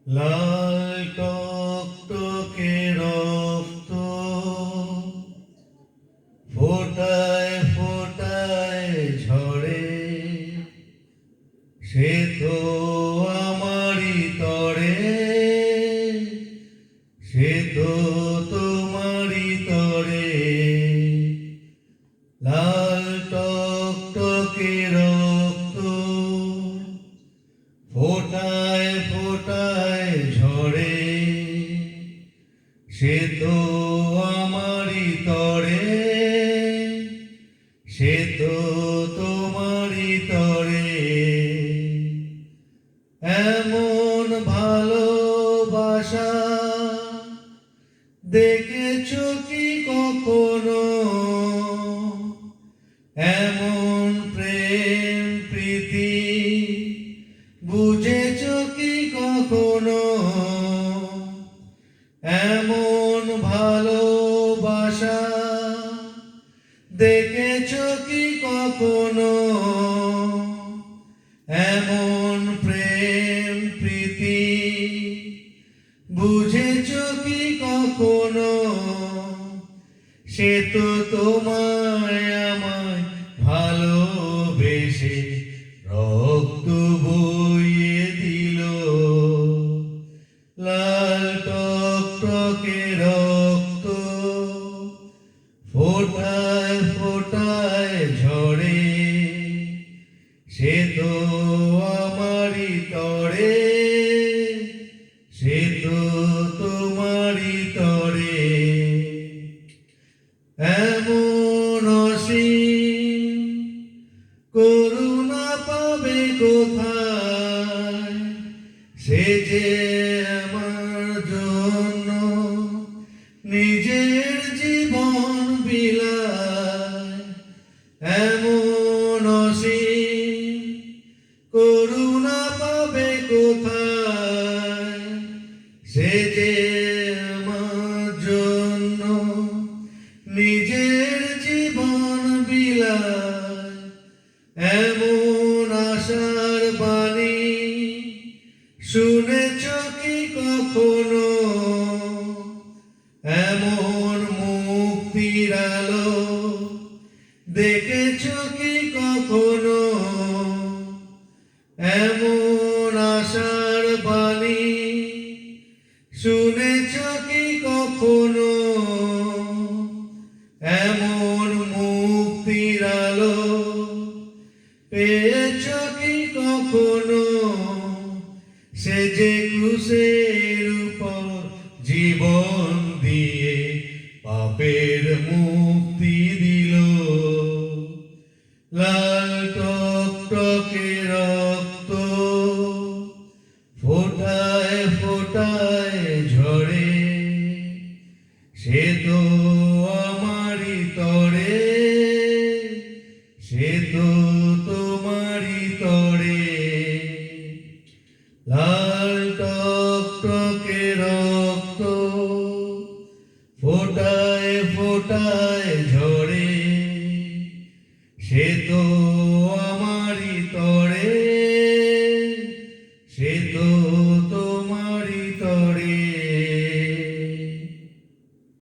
লাল টকটকে রক্ত ফোটায় ফোটায় ঝরে, সে তো আমারই তরে, সে তো তোমারই তরে। লাল টকটকে রক্ত ফোটায় ফোটায় ঝরে, সে তো আমারই তরে, সে তো তোমারই তরে। এমন ভালোবাসা দেখেছো কি কখনো? এমন প্রেম প্রীতি বুঝেছো কি কখনো? এমন ভালোবাসা দেখেছো কি কখনো? এমন প্রেম প্রীতি বুঝেছো কি কখনো? সে তো তোমায় আমায় ভালোবেসে রক্ত বইয়ে দিল। লাল টকটকে রক্ত ফোটায় ফোটায় ঝরে, সে তো আমারই তরে, সে তো তোমারই তরে। এমন অসীম করুণা পাবে কোথায়? সে যে আমার জন্য নিজের জীবন বিলায়। এমন অসীম করুণা পাবে কোথায়? সে যে আমার জন্য নিজের জীবন বিলায়। এমন আশার বাণী শুনেছো কি কখনো? এমন মুক্তির আলো দেখেছো কি কখনো? এমন আশার বাণী শুনেছো কি কখনো? এমন মুক্তির আলো পেয়েছো কি কখনো? সে যে ক্রুশের উপর জীবন দিয়ে পাপের মুক্তি দিল। লাল টকটকে রক্ত ফোটায় ফোটায় ঝরে, সে তো আমারই তরে, সে তো তোমারই তরে। লাল টকটকে রক্ত ফোটায় ফোটায় ঝরে, সে তো আমার